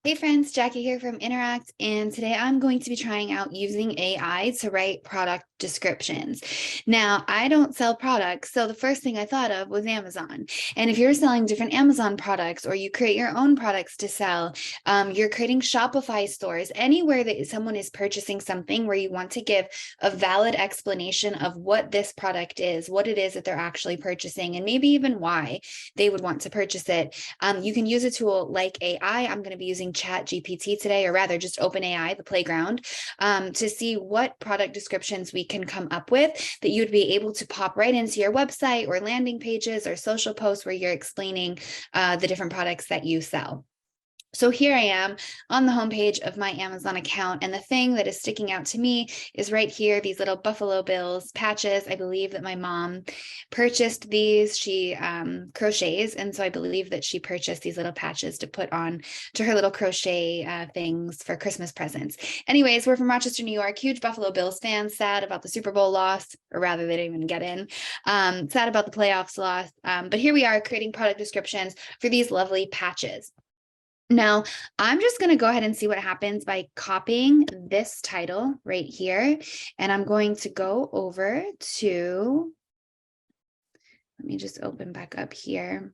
Hey friends, Jackie here from Interact, and today I'm going to be trying out using AI to write product descriptions. Now, I don't sell products, so the first thing I thought of was Amazon. And if you're selling different Amazon products or you create your own products to sell, you're creating Shopify stores, anywhere that someone is purchasing something where you want to give a valid explanation of what this product is, what it is that they're actually purchasing, and maybe even why they would want to purchase it. You can use a tool like AI. I'm going to be using ChatGPT today, or rather just OpenAI, the playground, to see what product descriptions we can come up with that you'd be able to pop right into your website or landing pages or social posts where you're explaining the different products that you sell. So here I am on the homepage of my Amazon account, and the thing that is sticking out to me is right here, these little Buffalo Bills patches. I believe that my mom purchased these. She crochets, and so I believe that she purchased these little patches to put on to her little crochet things for Christmas presents. Anyways, we're from Rochester, New York, huge Buffalo Bills fans, sad about the Super Bowl loss, or rather they didn't even get in, sad about the playoffs loss, but here we are creating product descriptions for these lovely patches. Now, I'm just going to go ahead and see what happens by copying this title right here. And I'm going to go over to, let me just open back up here.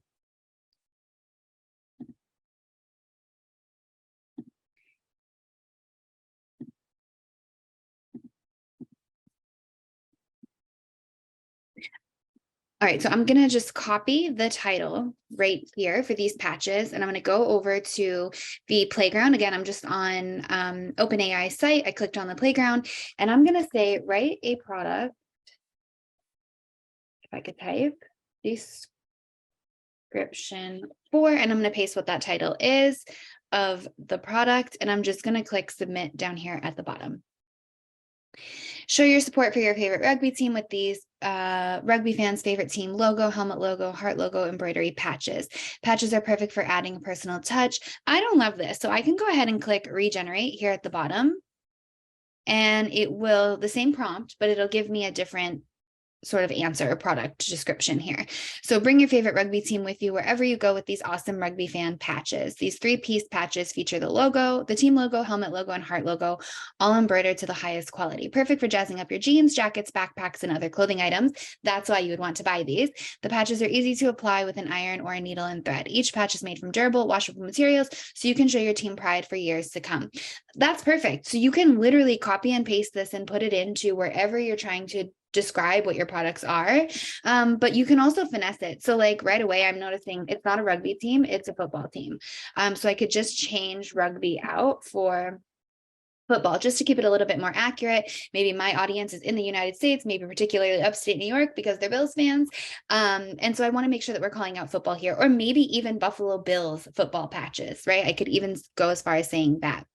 All right, so I'm going to just copy the title right here for these patches, and I'm going to go over to the playground. Again, I'm just on OpenAI site. I clicked on the playground, and I'm going to say, write a product, if I could type, description for, and I'm going to paste what that title is of the product, and I'm just going to click submit down here at the bottom. Show your support for your favorite rugby team with these rugby fans' favorite team logo, helmet logo, heart logo, embroidery patches. Patches are perfect for adding a personal touch. I don't love this, so I can go ahead and click regenerate here at the bottom, and it will, the same prompt, but it'll give me a different sort of answer or product description here. So bring your favorite rugby team with you wherever you go with these awesome rugby fan patches. These 3-piece patches feature the logo, the team logo, helmet logo, and heart logo, all embroidered to the highest quality. Perfect for jazzing up your jeans, jackets, backpacks, and other clothing items. That's why you would want to buy these. The patches are easy to apply with an iron or a needle and thread. Each patch is made from durable, washable materials, so you can show your team pride for years to come. That's perfect. So you can literally copy and paste this and put it into wherever you're trying to describe what your products are, but you can also finesse it. So like right away, I'm noticing it's not a rugby team, it's a football team. So I could just change rugby out for football just to keep it a little bit more accurate. Maybe my audience is in the United States, maybe particularly upstate New York because they're Bills fans. And so I want to make sure that we're calling out football here, or maybe even Buffalo Bills football patches, right? I could even go as far as saying that.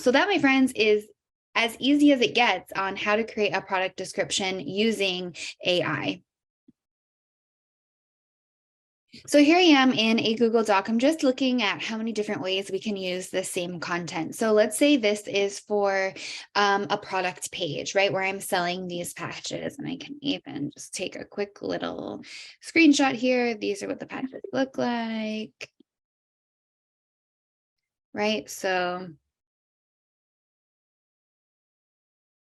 So that, my friends, is as easy as it gets on how to create a product description using AI. So here I am in a Google Doc. I'm just looking at how many different ways we can use the same content. So let's say this is for a product page, right, where I'm selling these patches. And I can even just take a quick little screenshot here. These are what the patches look like, right? So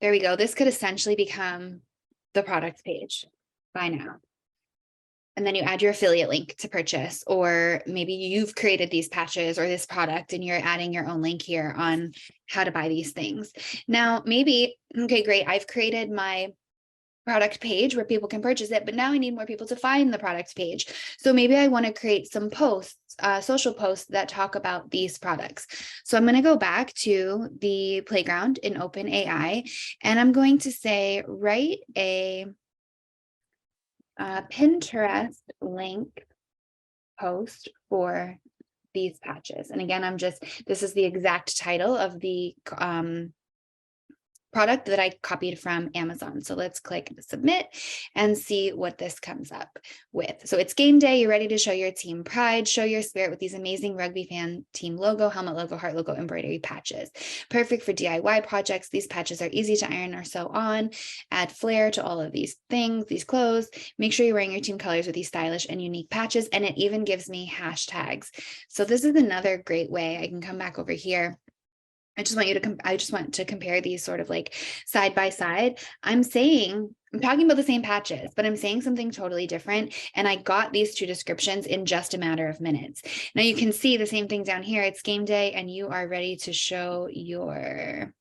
there we go. This could essentially become the product page by now. And then you add your affiliate link to purchase, or maybe you've created these patches or this product and you're adding your own link here on how to buy these things. Now, maybe, okay, great. I've created my product page where people can purchase it, but now I need more people to find the product page. So maybe I want to create some posts, social posts that talk about these products. So I'm going to go back to the playground in OpenAI, and I'm going to say, write a Pinterest link post for these patches. And again, this is the exact title of the product that I copied from Amazon. So let's click submit and see what this comes up with. So it's game day. You're ready to show your team pride, show your spirit with these amazing rugby fan team logo, helmet logo, heart logo, embroidery patches. Perfect for DIY projects. These patches are easy to iron or sew on. Add flair to all of these things, these clothes. Make sure you're wearing your team colors with these stylish and unique patches. And it even gives me hashtags. So this is another great way. I can come back over here. I just want to compare these sort of like side by side. I'm talking about the same patches, but I'm saying something totally different. And I got these two descriptions in just a matter of minutes. Now you can see the same thing down here. It's game day and you are ready to show your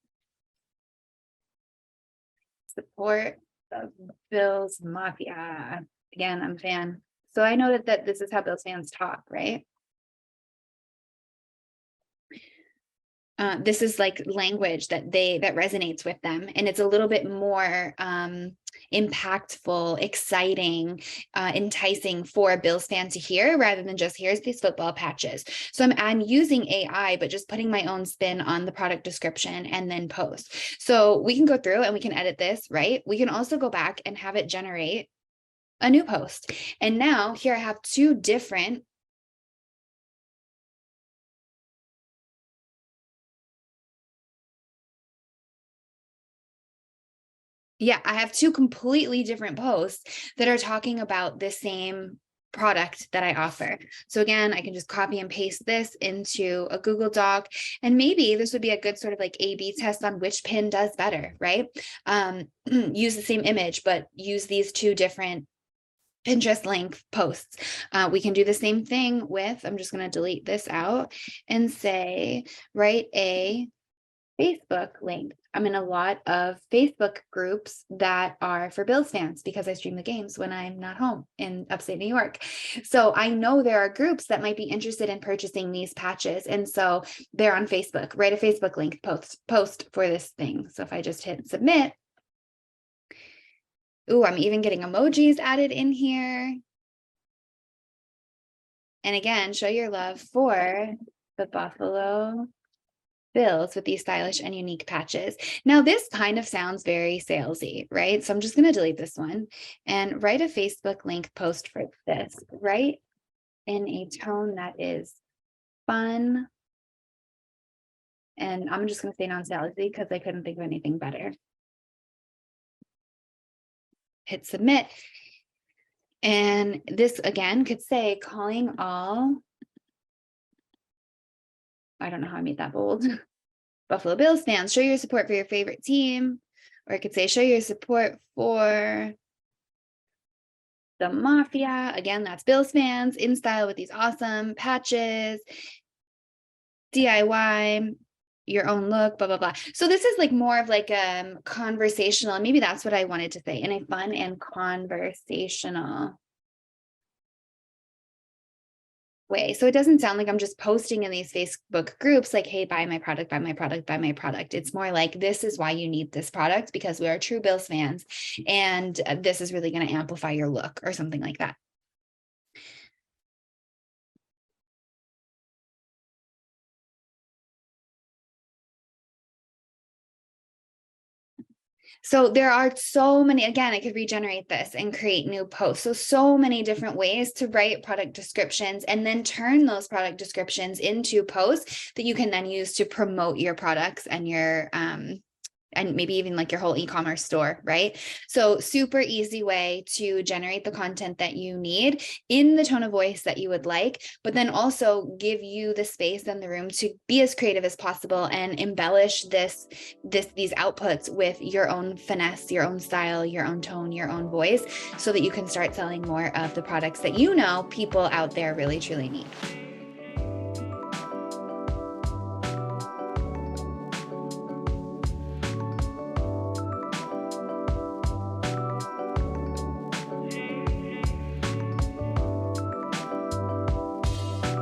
support of Bills Mafia. Again, I'm a fan. So I know that this is how Bills fans talk, right? This is like language that resonates with them, and it's a little bit more impactful, exciting, enticing for a Bills fan to hear rather than just here's these football patches. So I'm using AI, but just putting my own spin on the product description and then post. So we can go through and we can edit this, right? We can also go back and have it generate a new post. And now here I have two different I have two completely different posts that are talking about the same product that I offer. So again, I can just copy and paste this into a Google Doc, and maybe this would be a good sort of like A/B test on which pin does better, right? Use the same image, but use these two different Pinterest link posts. We can do the same thing with, I'm just going to delete this out and say, write a Facebook link. I'm in a lot of Facebook groups that are for Bills fans because I stream the games when I'm not home in upstate New York. So I know there are groups that might be interested in purchasing these patches. And so they're on Facebook. Write a Facebook link post for this thing. So if I just hit submit, ooh, I'm even getting emojis added in here. And again, show your love for the Buffalo Bills with these stylish and unique patches. Now, this kind of sounds very salesy, right? So I'm just going to delete this one and write a Facebook link post for this, right? In a tone that is fun. And I'm just going to say non-salesy because I couldn't think of anything better. Hit submit. And this again could say calling all, I don't know how I made that bold. Buffalo Bills fans, show your support for your favorite team. Or I could say, show your support for the Mafia. Again, that's Bills fans in style with these awesome patches. DIY, your own look, blah, blah, blah. So this is like more of like conversational. And maybe that's what I wanted to say, in a fun and conversational way. So it doesn't sound like I'm just posting in these Facebook groups like, hey, buy my product, buy my product, buy my product. It's more like, this is why you need this product because we are true Bills fans. And this is really going to amplify your look or something like that. So there are so many, again, I could regenerate this and create new posts. So many different ways to write product descriptions and then turn those product descriptions into posts that you can then use to promote your products and your, and maybe even like your whole e-commerce store, right? So super easy way to generate the content that you need in the tone of voice that you would like, but then also give you the space and the room to be as creative as possible and embellish these outputs with your own finesse, your own style, your own tone, your own voice, so that you can start selling more of the products that you know people out there really truly need.